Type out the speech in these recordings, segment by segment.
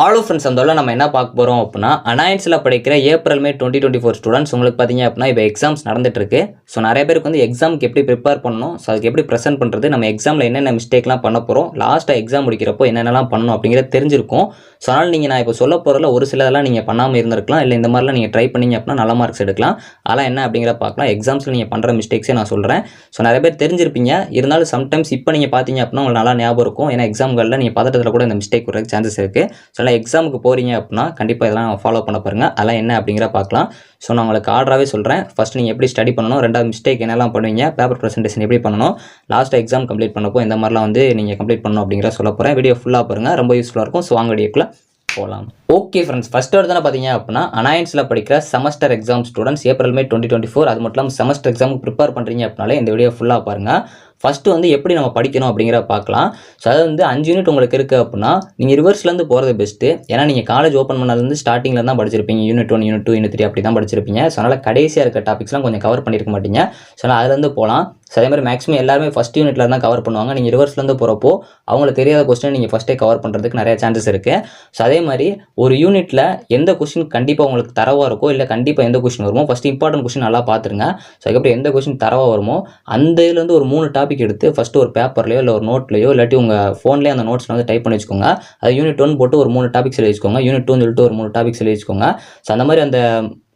ஆலோ friends அந்த நம்ம என்ன பார்க்க போகிறோம் அப்படின்னா அனாயன்ஸில் படிக்கிற ஏப்ரல் மே 2024 ஸ்டூடெண்ட்ஸ் உங்களுக்கு பார்த்தீங்க அப்படின்னா இப்போ எக்ஸாம்ஸ் நடந்துட்டு இருக்கு. ஸோ நிறைய பேருக்கு வந்து எக்ஸாமுக்கு எப்படி ப்ரிப்பேர் பண்ணணும், ஸோ அதுக்கு எப்படி ப்ரெசென்ட் பண்ணுறது, நம்ம எக்ஸாமில் என்னென்ன மிஸ்டேக்லாம் பண்ண போகிறோம், லாஸ்ட்டாக எக்ஸாம் முடிக்கிறப்போ என்னென்னலாம் பண்ணணும் அப்படிங்கிறது தெரிஞ்சிருக்கும். ஸோ அதனால் நீங்கள் நான் இப்போ சொல்ல போகிறதில் ஒரு சிலதெல்லாம் நீங்கள் பண்ணாமல் இருந்திருக்கலாம், இல்லை இந்த மாதிரிலாம் நீங்கள் ட்ரை பண்ணிங்க அப்படின்னா நல்ல மார்க்ஸ் எடுக்கலாம். அதெல்லாம் என்ன அப்படிங்கிற பார்க்கலாம். எக்ஸாம்ஸில் நீங்கள் பண்ணுற மிஸ்டேக்ஸே நான் சொல்கிறேன். ஸோ நிறைய பேர் தெரிஞ்சிருப்பீங்க, இருந்தாலும் சம்டைம்ஸ் இப்போ நீங்கள் பார்த்தீங்க அப்படின்னா உங்களுக்கு நல்லா ஞாபகம் இருக்கும். ஏன்னா எக்ஸாம்களில் நீங்கள் பதட்டத்தில் கூட இந்த மிஸ்டேக் வரதுக்கு சான்சஸ் இருக்குது. ஸோ எக்ஸாமுக்கு போகிறீங்க அப்படின்னா கண்டிப்பாக இதெல்லாம் ஃபாலோ பண்ண பாருங்க. அதெல்லாம் என்ன அப்படிங்கிற பார்க்கலாம். ஸோ நான் உங்களுக்கு ஆர்டராகவே சொல்கிறேன். ஃபஸ்ட் நீங்கள் எப்படி ஸ்டடி பண்ணணும், ரெண்டாவது மிஸ்டேக் என்னெல்லாம் பண்ணுவீங்க, பேப்பர் ப்ரெசன்டேஷன் எப்படி பண்ணணும், லாஸ்ட்டாக எக்ஸாம் கம்ப்ளீட் பண்ணப்போ இந்த மாதிரிலாம் வந்து நீங்கள் கம்ப்ளீட் பண்ணணும் அப்படிங்கிற சொல்ல போகிறேன். வீடியோ ஃபுல்லாக பாருங்கள், ரொம்ப யூஸ்ஃபுல்லாக இருக்கும். ஸோ வாங்க வீடியோக்குள்ள போகலாம். ஓகே ஃப்ரெண்ட்ஸ், ஃபஸ்ட் எடுத்து பார்த்தீங்க அப்படின்னா அனாயன்ஸில் படிக்கிற semester exam students April May 2024, அது மட்டும் இல்லாமல் செமஸ்டர் எக்ஸாமுக்கு ப்ரிப்பேர் பண்ணுறீங்க அப்படின்னாலே இந்த வீடியோ ஃபுல்லாக பாருங்கள். ஃபஸ்ட்டு வந்து எப்படி நம்ம படிக்கணும் அப்படிங்கிற பார்க்கலாம். ஸோ அது வந்து 5 யூனிட் உங்களுக்கு இருக்குது அப்படின்னா நீங்கள் ரிவர்ஸ்லேருந்து போகிறது பெஸ்ட்டு. ஏன்னா நீங்கள் காலேஜ் ஓப்பன் பண்ணதுலேருந்து ஸ்டார்டிங்கில் தான் படிச்சிருப்பீங்க. யூனிட் 1, யூனிட் 2, யூனிட் 3 அப்படி தான் படிச்சிருப்பீங்க. ஸோ அதனால் கடைசியாக இருக்க டாபிக்ஸ்லாம் கொஞ்சம் கவர் பண்ணியிருக்க மாட்டீங்க. ஸோ அதனால் அதுலேருந்து போகலாம். ஸோ அதே மாதிரி மேக்ஸிமம் எல்லாருமே ஃபஸ்ட் யூனிட்ல தான் கவர் பண்ணுவாங்க. நீங்கள் ரிவர்ஸ்லேருந்து போகிறப்போ அவங்களுக்கு தெரியாத கொஸ்டின் நீங்கள் ஃபஸ்ட்டே கவர் பண்ணுறதுக்கு நிறைய சான்சஸ் இருக்குது. ஸோ அதே மாதிரி ஒரு யூனிட்டில் எந்த கொஸ்டின் கண்டிப்பாக உங்களுக்கு தரவாக இருக்கோ, இல்லை கண்டிப்பாக எந்த கொஸ்டின் வருமோ ஃபஸ்ட்டு இம்பார்ட்டன்ட் கொஸ்டின் நல்லா பார்த்துருங்க. ஸோ அதுக்கப்புறம் எந்த கொஸ்டின் தரவாக வருமோ அந்த இதுலேருந்து ஒரு 3 டாபிக் எடுத்து ஃபஸ்ட்டு ஒரு பேப்பர்லையோ இல்லை ஒரு நோட்லையோ இல்லாட்டி உங்கள் ஃபோன்லேயே அந்த நோட்ஸில் வந்து டைப் பண்ணி வச்சுக்கோங்க. அது யூனிட் 1 போட்டு ஒரு 3 டாபிக்ஸ் எழுதி வச்சுக்கோங்க. யூனிட் 2 சொல்லிட்டு ஒரு 3 டாபிக்ஸ் எழுதி வச்சுக்கோங்க. ஸோ அந்த மாதிரி அந்த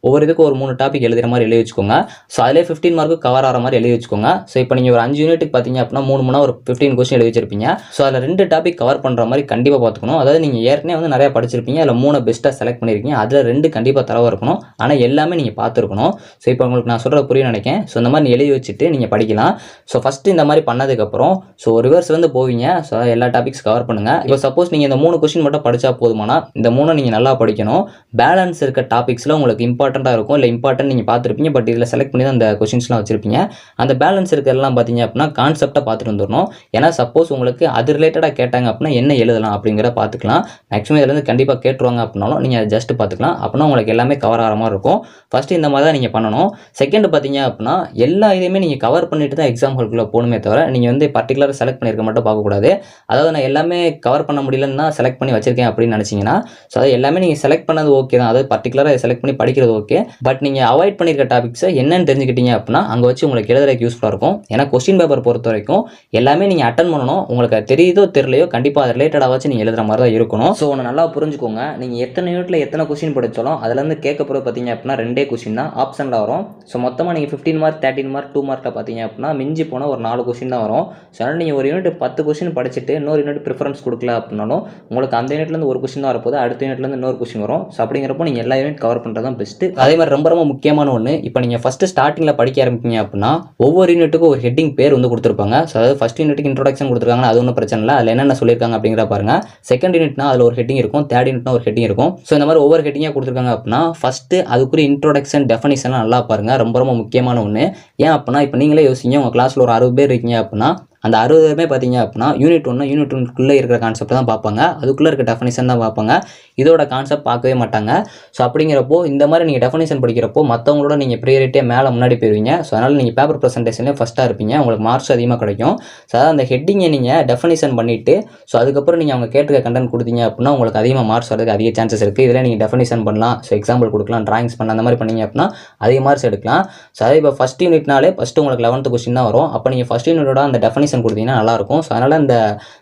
ஒவ்வொரு இதுக்கு ஒரு 3 டாபிக் எழுதுகிற மாதிரி எழுதி வச்சுக்கோங்க. ஸோ அதிலே 15 மார்க்கு கவர் ஆகிற மாதிரி எழுதி வச்சுக்கோங்க. ஸோ இப்போ நீங்கள் ஒரு 5 யூனிட்டுக்கு பார்த்தீங்க அப்படின்னா 3 மணி ஒரு 15 கொஸ்டின் எழுதி வச்சிருப்பீங்க. ஸோ அதில் 2 டாபிக் கவர் பண்ணுற மாதிரி கண்டிப்பாக பார்த்துக்கணும். அதாவது நீங்கள் ஏற்கனவே வந்து நிறையா படிச்சிருப்பீங்க, அதில் 3 பெஸ்ட்டாக செலக்ட் பண்ணியிருக்கீங்க, அதில் 2 கண்டிப்பாக தரவாக இருக்கணும். ஆனால் எல்லாமே நீங்கள் பார்த்துருக்கணும். ஸோ இப்போ உங்களுக்கு நான் சொல்கிற புரிய நினைக்கிறேன். ஸோ இந்த மாதிரி எழுதி வச்சுட்டு நீங்கள் படிக்கலாம். ஸோ ஃபஸ்ட்டு இந்த மாதிரி பண்ணதுக்கப்புறம் ஸோ ரிவர்ஸ் வந்து போவீங்க. ஸோ எல்லா டாபிக்ஸ் கவர் பண்ணுங்கள். இப்போ சப்போஸ் நீங்கள் இந்த 3 கொஸ்டின் மட்டும் படித்தா போதுமானா இந்த 3 நீங்கள் நல்லா படிக்கணும். பேலன்ஸ் இருக்க டாபிக்ஸில் உங்களுக்கு இம்பார்ட்டண்ட்டாக இருக்கும், இல்லை நீங்கள் பார்த்துருப்பீங்க, பட் இதில் செலக்ட் பண்ணி தான் அந்த கொஸ்டின்ஸ்லாம் வச்சிருப்பீங்க. அந்த பேலன்ஸ் இருக்கிறதெல்லாம் பார்த்தீங்க அப்படின்னா கான்செப்டாக பார்த்துட்டு வந்துடணும். ஏன்னா சப்போஸ் உங்களுக்கு அது ரிலேட்டடாக கேட்டாங்க அப்படின்னா என்ன எழுதலாம் அப்படிங்கிற பார்த்துக்கலாம். மேக்ஸிமம் இதில் வந்து கண்டிப்பாக கேட்டுருவாங்க அப்படின்னாலும் நீங்கள் அதை ஜஸ்ட் பார்த்துக்கலாம். அப்படின்னா உங்களுக்கு எல்லாமே கவர் ஆகிற மாதிரி இருக்கும். ஃபஸ்ட்டு இந்த மாதிரி தான் நீங்கள் பண்ணணும். செகண்ட் பார்த்தீங்க அப்படின்னா எல்லா இதையுமே நீங்கள் கவர் பண்ணிட்டு தான் எக்ஸாம் ஹால்குள்ளே போகணுமே தவிர நீங்கள் வந்து பர்டிகுலராக செலக்ட் பண்ணியிருக்க மட்டும் பார்க்கக்கூடாது. அதாவது நான் எல்லாமே கவர் பண்ண முடியலன்னு தான் செலக்ட் பண்ணி வச்சிருக்கேன் அப்படின்னு நினச்சிங்கன்னா ஸோ அது எல்லாமே நீங்கள் செலக்ட் பண்ணது ஓகே தான், அதாவது பர்டிகுலராக செலக்ட் பண்ணி படிக்கிறது ஓகே. பட் நீங்கள் அவாய்ட் பண்ணியிருக்க டாபிக்ஸை என்னன்னு தெரிஞ்சுக்கிட்டீங்க அப்படின்னா அங்கே வச்சு உங்களுக்கு எழுதுறதுக்கு யூஸ்ஃபுல்லாக இருக்கும். ஏன்னா கொஸ்டின் பேப்பர் பொறுத்த வரைக்கும் எல்லாமே நீங்கள் அட்டன் பண்ணணும். உங்களுக்கு தெரியுதோ தெரியலையோ கண்டிப்பாக அது ரிலேட்டடாக வச்சு நீங்கள் எழுதுற மாதிரி தான் இருக்கணும். ஸோ ஒன்று நல்லா புரிஞ்சுக்கோங்க. நீங்கள் எத்தனை யூனிட்டில் எத்தனை கொஸ்டின் படித்தாலும் அதுலேருந்து கேட்கப்போது பார்த்தீங்க அப்படின்னா 2 கொஸ்டின் தான் ஆப்ஷனில் வரும். ஸோ மொத்தமாக நீங்கள் 15 மார்க் 13 மார்க் 2 மார்க்கில் பார்த்தீங்க அப்படின்னா மிஞ்சி போனால் ஒரு 4 கொஸ்டின் தான் வரும். ஸோ அதனால் நீங்கள் ஒரு யூனிட் 10 கொஸ்டின் படிச்சுட்டு இன்னொரு யூனிட் ப்ரிஃபரன்ஸ் கொடுக்கல அப்படின்னாலும் உங்களுக்கு அந்த யூனிட்லேருந்து ஒரு கொஸ்டின் தான் வரப்போது, அடுத்த யூனிட்லேருந்து இன்னொரு கொஸ்டின் வரும். ஸோ அப்படிங்கிறப்போ நீங்கள் எல்லா யூனிட் கவர் பண்ணுறது தான் பெஸ்ட்டு. அதே மாதிரி ரொம்ப ரொம்ப முக்கியமான ஒன்று, இப்போ நீங்கள் ஃபஸ்ட்டு ஸ்டார்டிங்கில் படிக்க ஆரம்பிப்பீங்க அப்படின்னா ஒவ்வொரு யூனிட்டுக்கும் ஒரு ஹெட்டிங் பேர் வந்து கொடுத்துருப்பாங்க. ஸோ அதாவது ஃபஸ்ட் யூனிட்டுக்கு இன்ட்ரோடக்ஷன் கொடுத்துருக்காங்க, அது ஒன்றும் பிரச்சனை இல்லை, அதில் என்னென்ன சொல்லியிருக்காங்க அப்படிங்கிற பாருங்கள். செகண்ட் யூனிட்னா அதில் ஒரு ஹெட்டிங் இருக்கும், தேர்ட் யூனிட்னா ஒரு ஹெட்டிங் இருக்கும். ஸோ இந்த மாதிரி ஒவ்வொரு ஹெட்டிங்காக கொடுத்துருக்காங்க அப்படின்னா ஃபஸ்ட்டு அதுக்குரிய இன்ட்ரோடக்ஷன் டெஃபனிஷன்லாம் நல்லா பாருங்கள். ரொம்ப ரொம்ப முக்கியமான ஒன்று. ஏன் அப்படின்னா இப்போ நீங்களே யோசிங்க, உங்கள் கிளாஸில் ஒரு 60 பேர் இருக்கீங்க அப்படின்னா அந்த 60 பேருமே பார்த்தீங்க அப்படின்னா யூனிட் 1 இருக்கிற கான்செப்ட் தான் பார்ப்பாங்க, அதுக்குள்ளே இருக்க டெஃபனிஷன் தான் பார்ப்பாங்க, இதோட கான்செப்ட் பார்க்கவே மாட்டாங்க. ஸோ அப்படிங்கிறப்போ இந்த மாதிரி நீங்கள் டெஃபனிஷன் படிக்கிறப்போ மற்றவங்களோட நீங்கள் ப்ரியாரிட்டியாக மேலே முன்னாடி போயிருவீங்க. ஸோ அதனால் நீங்கள் பேப்பர் ப்ரெசன்டேஷன்லேயே ஃபஸ்ட்டாக இருப்பீங்க, உங்களுக்கு மார்க்ஸ் அதிகமாக கிடைக்கும். ஸோ அதாவது அந்த ஹெட்டிங்கை நீங்கள் டெஃபனிஷன் பண்ணிவிட்டு ஸோ அதுக்கப்புறம் நீங்கள் அவங்க கேட்டுக்க கண்டென்ட் கொடுத்தீங்க அப்படின்னா உங்களுக்கு அதிகமாக மார்க்ஸ் வரதுக்கு அதிக சான்சஸ் இருக்குது. இதில் நீங்கள் டெஃபனிஷன் பண்ணலாம், ஸோ எக்ஸாம்பிள் கொடுக்கலாம், ட்ராயிங்ஸ் பண்ணலாம், அந்த மாதிரி பண்ணிங்க அப்படின்னா அதிக மார்க்ஸ் எடுக்கலாம். ஸோ அதே இப்போ ஃபஸ்ட் யூனிட்னாலே ஃபஸ்ட்டு உங்களுக்கு 11th கொஸ்டின் தான் வரும். அப்போ நீங்கள் ஃபஸ்ட் யூனிட்டோட அந்த டெஃபனிஷன் கொடுத்தீங்கன்னா நல்லாயிருக்கும். ஸோ அதனால் இந்த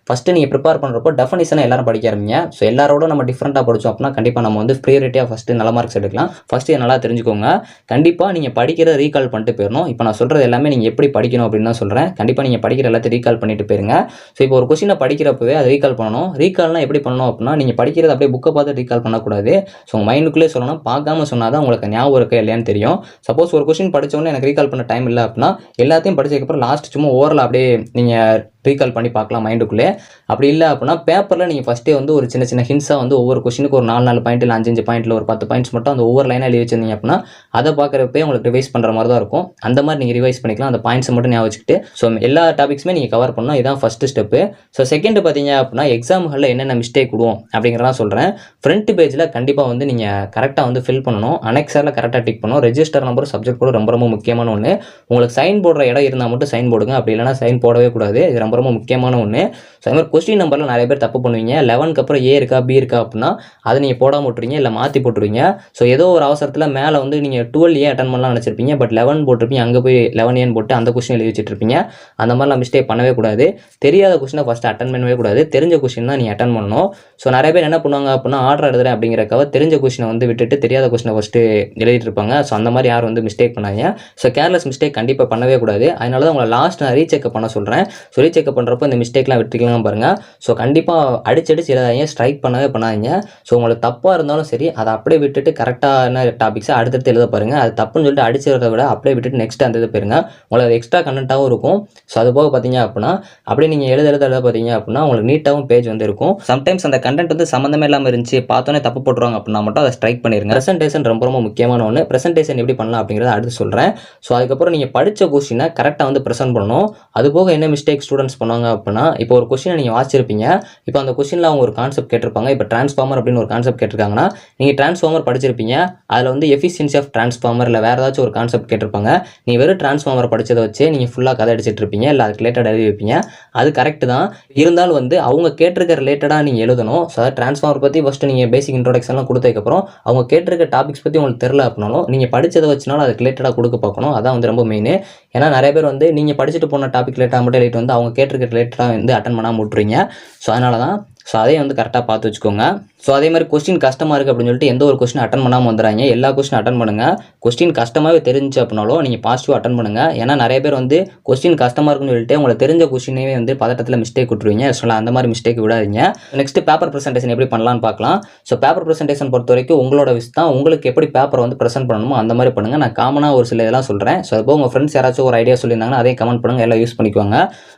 ஃபஸ்ட்டு நீங்கள் ப்ரிப்பேர் பண்ணுறப்போ டெஃபனிஷனை எல்லாரும் படிக்க ஆரம்பிங்க. ஸோ எல்லாரோட நம்ம டிஃப்ரெண்ட்டாக படித்தோம் அப்படின்னா கண்டிப்பாக நம்ம வந்து ப்ரியாரிட்டியாக ஃபஸ்ட்டு நல்ல மார்க்ஸ் எடுக்கலாம். ஃபஸ்ட்டு நல்லா தெரிஞ்சுக்கோங்க. கண்டிப்பாக நீங்கள் படிக்கிறத ரீகால் பண்ணிட்டு போயிடணும். இப்போ நான் சொல்கிறது எல்லாமே நீங்கள் எப்படி படிக்கணும் அப்படின்னு தான் சொல்கிறேன். கண்டிப்பாக நீங்கள் படிக்கிற எல்லாத்தையும் ரீகால் பண்ணிட்டு போயிருங்க. ஸோ இப்போ ஒரு கொஸ்டினை படிக்கிறப்பவே அதை ரீகால் பண்ணணும். ரீகால்னால் எப்படி பண்ணணும் அப்படின்னா நீங்கள் படிக்கிறது அப்படியே புக்கை பார்த்து ரீகால் பண்ணக்கூடாது. ஸோ உங்கள் மைண்டுக்குள்ளே சொல்லணும், பார்க்காம சொன்னால் தான் உங்களுக்கு ஞாபகம் இருக்கா இல்லையான்னு தெரியும். சப்போஸ் ஒரு கொஸ்டின் படித்தோன்னே எனக்கு ரீகால் பண்ண டைம் இல்லை அப்படின்னா எல்லாத்தையும் படிச்சதுக்கப்புறம் லாஸ்ட் சும்மா ஓவரில் அப்படியே நீங்கள் ரீகால் பண்ணி பார்க்கலாம் மைண்டுக்குள்ளே. அப்படி இல்லை அப்படின்னா பேப்பரில் நீங்கள் ஃபஸ்ட்டே வந்து ஒரு சின்ன சின்ன ஹிண்ட்ஸாக வந்து ஒவ்வொரு கொஸ்டினுக்கு ஒரு 4 பாயிண்ட் இல்லை 5 பாயிண்ட்டில் ஒரு 10 பாயிண்ட்ஸ் மட்டும் அந்த ஒவ்வொரு லைனாக எழுதி வச்சிருந்தீங்க அப்படின்னா அதை பார்க்குறப்பே உங்களுக்கு ரிவைஸ் பண்ணுற மாதிரி தான் இருக்கும். அந்த மாதிரி நீங்கள் ரிவைஸ் பண்ணிக்கலாம். அந்த பாயிண்ட்ஸை மட்டும் ஞாபகம் வச்சுக்கிட்டு ஸோ எல்லா டாபிக்ஸுமே நீங்கள் கவர் பண்ணணும். இதுதான் ஃபஸ்ட்டு ஸ்டெப்பு. ஸோ செகண்ட் பார்த்தீங்க அப்படின்னா எக்ஸாம்களில் என்னென்ன மிஸ்டேக் விடுவோம் அப்படிங்கிறதான் சொல்கிறேன். ஃப்ரண்ட் பேஜில் கண்டிப்பாக வந்து நீங்கள் கரெக்டாக வந்து ஃபில் பண்ணணும். அனெக்ஸரில் கரெக்டாக டிக் பண்ணணும். ரெஜிஸ்டர் நம்பர் சப்ஜெக்ட் கூட ரொம்ப ரொம்ப முக்கியமான ஒன்று. உங்களுக்கு சைன் போடுற இடம் இருந்தால் மட்டும் சைன் போடுங்க, அப்படி இல்லைனா சைன் போடவே கூடாது. இது ரொம்ப ரொம்ப ரொம்ப முக்கியமான ஒன்று. ஸோ அது மாதிரி கொஸ்டின் நம்பரில் நிறைய பேர் தப்பு பண்ணுவீங்க. 11க்கு அப்புறம் ஏ இருக்கா பி இருக்கா அப்படின்னா அதை நீங்கள் போடாமல் விட்டுருவீங்க, இல்லை மாற்றி போட்டுருவீங்க. ஸோ ஏதோ ஒரு அவசரத்தில் மேலே வந்து நீங்கள் 12 அட்டன் பண்ணலாம் நினச்சிருப்பீங்க, பட் 11 போட்டிருப்பீங்க, அங்கே போய் 11 போட்டு அந்த கொஸ்டின் எழுதி வச்சுட்டு இருப்பீங்க. அந்த மாதிரிலாம் மிஸ்டேக் பண்ணவே கூடாது. தெரியாத கொஸ்டினை ஃபஸ்ட்டு அட்டன் பண்ணவே கூடாது, தெரிஞ்ச கொஸ்டின் தான் நீங்கள் அட்டன் பண்ணணும். ஸோ நிறைய பேர் என்ன பண்ணுவாங்க அப்படின்னா ஆர்டர் எழுதுறேன் அப்படிங்கிறக்காக தெரிஞ்ச கொஸ்டினை வந்து விட்டுட்டு தெரியாத கொஸ்டினை ஃபஸ்ட்டு எழுதிட்டு இருப்பாங்க. ஸோ அந்த மாதிரி யாரும் வந்து மிஸ்டேக் பண்ணாங்க. ஸோ கேர்லெஸ் மிஸ்டேக் கண்டிப்பாக பண்ணவே கூடாது. அதனால தான் உங்களை லாஸ்ட் நான் ரீசெக் பண்ண சொல்கிறேன். ஸோ ரீசெக் பண்ணுறப்போ இந்த மிஸ்டேக்லாம் விட்டுக்கலாம் பாருங்கள். ஸோ கண்டிப்பாக அடிச்சடிச்சு எழுதாதீங்க, ஸ்ட்ரைக் பண்ணவே பண்ணாதீங்க. ஸோ உங்களுக்கு தப்பாக இருந்தாலும் சரி அதை அப்படியே விட்டுட்டு கரெக்டான டாபிக்ஸை அடுத்தடுத்து எழுத பாருங்கள். அது தப்புன்னு சொல்லிட்டு அடிச்சதை விட அப்படியே விட்டுட்டு நெக்ஸ்ட் அந்த இது போயிருங்க. உங்களுக்கு அது எக்ஸ்ட்ரா கண்டென்ட்டாகவும் இருக்கும். ஸோ அது போக பார்த்தீங்க அப்படின்னா அப்படியே நீங்கள் எழுத பார்த்தீங்க அப்படின்னா உங்களுக்கு நீட்டாகவும் பேஜ் வந்து இருக்கும். சம்டைம்ஸ் அந்த கண்டென்ட் வந்து சம்மந்தமே இல்லாமல் இருந்துச்சு, பார்த்தோன்னே தப்பு போட்டுருவாங்க அப்படின்னா மட்டும் அதை ஸ்ட்ரைக் பண்ணிருங்க. ப்ரெசன்டேஷன் ரொம்ப ரொம்ப முக்கியமான ஒன்று. ப்ரெசன்டேஷன் எப்படி பண்ணலாம் அப்படிங்கிறத அடுத்து சொல்கிறேன். ஸோ அதுக்கப்புறம் நீங்கள் படித்த கொஸ்டினை கரெக்டாக வந்து ப்ரெசென்ட் பண்ணணும். அது போக என்ன மிஸ்டேக் ஸ்டூடெண்ட்ஸ் பண்ணுவாங்க அப்படின்னா, இப்போ ஒரு கொஸ்டினை நீங்கள் வாசிச்சிருப்பீங்க, இப்போ அந்த கொஸ்டினில் அவங்க ஒரு கான்செப்ட் கேட்டிருப்பாங்க. இப்போ டிரான்ஸ்ஃபார்மர் அப்படின்னு ஒரு கான்செப்ட் கேட்டிருக்காங்கன்னா நீங்கள் டிரான்ஸ்ஃபார்மர் படிச்சிருப்பீங்க, அதில் வந்து எஃபிஷியன்சி ஆஃப் டிரான்ஸ்ஃபார்மர் இல்லை வேறு ஏதாச்சும் ஒரு கான்செப்ட் கேட்டிருப்பாங்க. நீங்கள் வெறும் டிரான்ஸ்ஃபார்மர் படித்ததை வச்சு நீங்கள் ஃபுல்லாக கதை அடிச்சிட்டு இருப்பீங்க, இல்லை அதுக்கு ரிலேட்டட் எழுதி வைப்பீங்க. அது கரெக்ட் தான், இருந்தாலும் வந்து அவங்க கேட்டிருக்க ரிலேட்டடாக நீங்கள் எழுதணும். ஸோ அதாவது டிரான்ஸ்ஃபார்மர் பற்றி ஃபஸ்ட்டு நீங்கள் பேசிக் இன்ட்ரோடக்ஷன்லாம் கொடுத்ததுக்கப்புறம் அவங்க கேட்டிருக்க டாபிக்ஸ் பற்றி உங்களுக்கு தெரியல அப்படின்னாலும் நீங்கள் படித்ததை வச்சுனாலும் அதுக்கு ரிலேட்டடாக கொடுக்க பார்க்கணும். அதான் வந்து ரொம்ப மெயின். ஏன்னா நிறைய பேர் வந்து நீங்கள் படிச்சுட்டு போன டாபிக் ரிலேட்டாக மட்டும் எழுதிட்டு வந்து அவங்க கேட்டிருக்க ரிலேட்டடாக வந்து அட்டன் பண்ணாமல் விட்டுறீங்க. ஸோ அதனால தான் ஸோ அதையும் வந்து கரெக்டாக பார்த்து வச்சுக்கோங்க. ஸோ அதே மாதிரி கொஸ்டின் கஷ்டமாக இருக்குது அப்படின்னு சொல்லிட்டு எந்த ஒரு கொஸ்டின் அட்டன் பண்ணாமல் வந்துடுறாங்க. எல்லா கொஸ்டின் அட்டன் பண்ணுங்கள். கொஸ்டின் கஷ்டமாகவே தெரிஞ்சு அப்படின்னாலும் நீங்கள் பாசிட்டிவ் அட்டன் பண்ணுங்கள். ஏன்னா நிறைய பேர் வந்து கொஸ்டின் கஷ்டமாக இருக்குன்னு சொல்லிட்டு உங்களுக்கு தெரிஞ்ச கொஸ்டினே வந்து பதட்டத்தில் மிஸ்டேக் விட்டுருவீங்க. ஸோ அந்த மாதிரி மிஸ்டேக் விடாதீங்க. நெக்ஸ்ட் பேப்பர் ப்ரெசன்டேஷன் எப்படி பண்ணலான்னு பார்க்கலாம். ஸோ பேப்பர் ப்ரெசன்டேஷன் பொறுத்த வரைக்கும் உங்களோட விஷ் தான், உங்களுக்கு எப்படி பேப்பரை வந்து ப்ரெசென்ட் பண்ணணுமோ அந்த மாதிரி பண்ணுங்கள். நான் காமனாக ஒரு சில இதெல்லாம் சொல்கிறேன். ஸோ அதுபோல் உங்கள் ஃப்ரெண்ட்ஸ் யாராச்சும் ஒரு ஐடியா சொல்லியிருந்தாங்கன்னா அதே கமெண்ட் பண்ணுங்கள், எல்லாம் யூஸ் பண்ணிக்குவாங்க.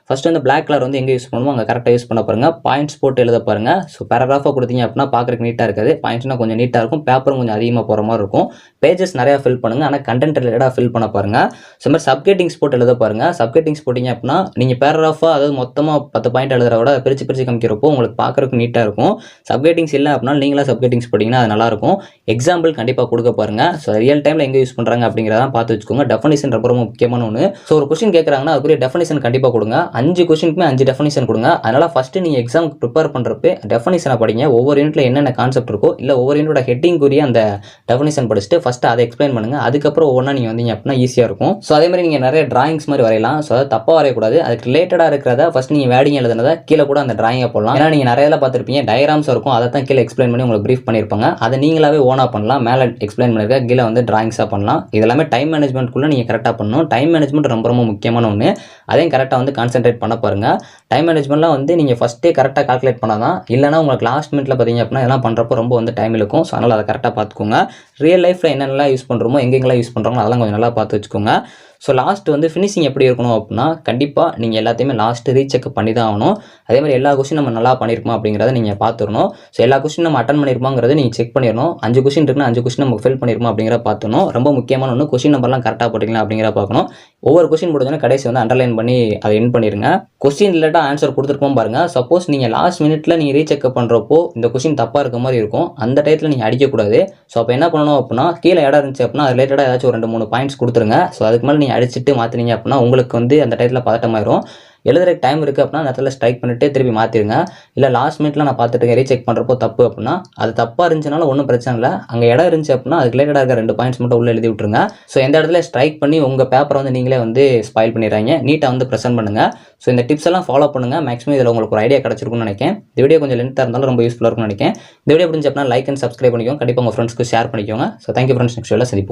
ஃபஸ்ட்டு வந்து பிளாக் கலர் வந்து எங்கே யூஸ் பண்ணுமோ அங்கே கரெக்டாக யூஸ் பண்ண பாருங்கள். பாயிண்ட்ஸ் போட்டு எழுத பாருங்கள். ஸோ பேராகிராஃபாக கொடுத்தீங்க அப்படின்னா பார்க்குறதுக்கு நீட்டாக இருக்காது, பாயிண்ட்ஸ்னால் கொஞ்சம் நீட்டாக இருக்கும், பேப்பரும் கொஞ்சம் அதிகமாக போகிற மாதிரி இருக்கும். பேஜஸ் நிறையா ஃபில் பண்ணுங்கள், ஆனால் கண்டென்ட் ரிலேட்டடாக ஃபில் பண்ண பாருங்கள். ஸோ மாதிரி சப்கேட்டிங்ஸ் போட்டு எழுத பாருங்கள். சப்கேட்டிங்ஸ் போட்டிங்க அப்படின்னா நீங்கள் பேராகிராஃபாக அதாவது மொத்தமாக 10 பாயிண்ட் எழுதுறத விட பிரித்து காமிக்கிறப்போ உங்களுக்கு பார்க்குறதுக்கு நீட்டாக இருக்கும். சப்கேட்டிங்ஸ் இல்லை அப்படின்னா நீங்களாக சப்கேட்டிங்ஸ் போட்டிங்கன்னா அது நல்லாயிருக்கும். எக்ஸாம்பிள் கண்டிப்பாக கொடுக்க பாருங்கள். ஸோ ரியல் டைமில் எங்கே யூஸ் பண்ணுறாங்க அப்படிங்கிறதான் பார்த்து வச்சுக்கோங்க. டெஃபனிஷன் ரொம்ப முக்கியமான ஒன்று. ஸோ ஒரு கொஸ்டின் கேட்குறாங்கன்னா அதுக்குரிய டெஃபனிஷன் கண்டிப்பாக கொடுங்க. 5 கொஸ்டினுக்குமே 5 டெஃபனிஷன் கொடுங்க. அதனால் ஃபஸ்ட்டு நீங்கள் எக்ஸாமுக்கு ப்ரிப்பேர் பண்ணுறப்ப டெஃபனிஷனை படிங்க. ஒவ்வொரு யூனிட்ல என்னென்ன கான்செப்ட் இருக்கோ இல்லை ஒவ்வொரு யூனிட்டோட ஹெட்டிங்குரிய அந்த டெஃபனிஷன் படிச்சுட்டு ஃபஸ்ட்டு அதை எக்ஸ்பிளைன் பண்ணுங்கள். அதுக்கப்புறம் ஒவ்வொன்றா நீங்கள் வந்தீங்க அப்படின்னா ஈஸியாக இருக்கும். ஸோ அதே மாதிரி நீங்கள் நிறைய டிராயிங்ஸ் மாதிரி வரையலாம். ஸோ அதை தப்பாக வரையக்கூடாது. அதுக்கு ரிலேட்டடாக இருக்கிறத ஃபஸ்ட் நீங்கள் வேடிங் எழுதுனதை கீழே கூட அந்த டிராயிங்கை போடலாம். ஏன்னா நீங்கள் நிறைய பார்த்துருப்பீங்க, டயக்ராம்ஸ் இருக்கும், அதை தான் கீழே எக்ஸ்பிளைன் பண்ணி உங்களுக்கு ப்ரீஃப் பண்ணியிருப்பாங்க. அதை நீங்களாவே ஓனாக பண்ணலாம். மேலே எக்ஸ்பிளைன் பண்ணியிருக்க கீழே வந்து டிராயிங்ஸாக பண்ணலாம். இதெல்லாமே டைம் மேனேஜ்மெண்ட்குள்ளே நீங்கள் கரெக்டாக பண்ணணும். டைம் மேனேஜ்மெண்ட் ரொம்ப ரொம்ப முக்கியமான ஒன்று. அதையும் கரெக்டாக வந்து கான்சென்ட்ரேட் பண்ண பாருங்கள். டைம் மேனேஜ்மெண்ட்லாம் வந்து நீங்கள் ஃபஸ்ட்டே கரெக்டாக கால்குலேட் பண்ணால் தான், இல்லைனா உங்களுக்கு லாஸ்ட் மினிட்ல பார்த்தீங்க அப்படின்னா இதெல்லாம் பண்ணுறப்போ ரொம்ப வந்து டைம் இருக்கும். ஸோ அதனால் அதை கரெக்டாக பார்த்துக்கோங்க. ரியல் லைஃப்பில் என்னென்னலாம் யூஸ் பண்ணுறோமோ எங்கெங்கெல்லாம் யூஸ் பண்ணுறோமோ அதெல்லாம் கொஞ்சம் நல்லா பார்த்து வச்சுக்கோங்க. ஸோ லாஸ்ட் வந்து ஃபினிஷிங் எப்படி இருக்கணும் அப்படின்னா கண்டிப்பாக நீங்கள் எல்லாத்தையுமே லாஸ்ட்டு ரீசெக் பண்ணி தான் ஆகணும். அதே மாதிரி எல்லா கொஸ்டின் நம்ம நல்லா பண்ணியிருக்கோம் அப்படிங்கிறத நீங்கள் பார்த்துடணும். ஸோ எல்லா கொஸ்டின் நம்ம அட்டன் பண்ணியிருப்போங்கிறத நீங்கள் செக் பண்ணிடணும். 5 கொஸ்டின் இருக்குன்னா 5 கொஸ்டின் நம்ம ஃபில் பண்ணியிருப்போம் அப்படிங்கிற பார்த்துணும். ரொம்ப முக்கியமான ஒன்று, கொஸ்டின் நம்பர்லாம் கரெக்டாக போட்டிங்களா அப்படிங்கிற பார்க்கணும். ஒவ்வொரு கொஸ்டின் முடிஞ்சோன்னா கடைசி வந்து அண்டர்லைன் பண்ணி அதை என் பண்ணிடுங்க. கொஸ்டின் ரிலேட்டாக ஆன்சர் கொடுத்துருப்போம் பாருங்கள். சப்போஸ் நீங்கள் லாஸ்ட் மினிட்ல நீங்கள் ரீசெக் பண்ணுறப்போ இந்த கொஸ்டின் தப்பாக இருக்க மாதிரி இருக்கும், அந்த டயத்தில் நீங்கள் அடிக்கக்கூடாது. ஸோ அப்போ என்ன பண்ணணும் அப்படின்னா கீழே இடம் இருந்துச்சு அப்படின்னா அது ரிலேட்டடாக ஏதாச்சும் ஒரு 2-3 பாயிண்ட்ஸ் கொடுத்துருங்க. ஸோ அதுக்கு மேலே நீங்கள் அடிச்சுட்டு மாற்றினீங்க அப்படின்னா உங்களுக்கு வந்து அந்த டயத்தில் பதட்டமாயிரும். எழுதுறதுக்கு டைம் இருக்குது அப்படின்னா அந்த இடத்துல ஸ்ட்ரைக் பண்ணிட்டு திருப்பி மாற்றிடுங்க. இல்லை லாஸ்ட் மினிட்ல நான் பார்த்துட்டு ரீசெக் பண்ணுறப்போ தப்பு அப்படின்னா அது தப்பாக இருந்துச்சுனாலும் ஒன்றும் பிரச்சனை இல்லை. அங்கே இடம் இருந்துச்சு அப்படின்னா அதுக்கு ரிலேட்டடாக இருக்க 2 பாயிண்ட்ஸ் மட்டும் உள்ளே எழுதி விட்டுருங்க. ஸோ எந்த இடத்துல ஸ்ட்ரைக் பண்ணி உங்கள் பேப்பரை வந்து நீங்களே வந்து ஸ்பாயில் பண்ணிடுறாங்க. நீட்டாக வந்து ப்ரெசென்ட் பண்ணுங்கள். ஸோ இந்த டிப்ஸ் எல்லாம் ஃபாலோ பண்ணுங்கள். மேக்ஸிமம் இதில் உங்களுக்கு ஒரு ஐடியா கிடச்சிருக்குன்னு நினைக்கிறேன். இந்த வீடியோ கொஞ்சம் லென்த்தாக இருந்தாலும் ரொம்ப யூஸ்ஃபுல்லாக இருக்கும்னு நினைக்கிறேன். இந்த வீடியோ பிடிச்ச அப்படின்னா லைக் அண்ட் சப்ஸ்கிரைப் பண்ணிக்கோங்க. கண்டிப்பாக உங்கள் ஃப்ரெண்ட்ஸ்க்கு ஷேர் பண்ணிக்கோங்க. So thank you friends. நெக்ஸ்ட் வீடியோவில் சந்திப்போம்.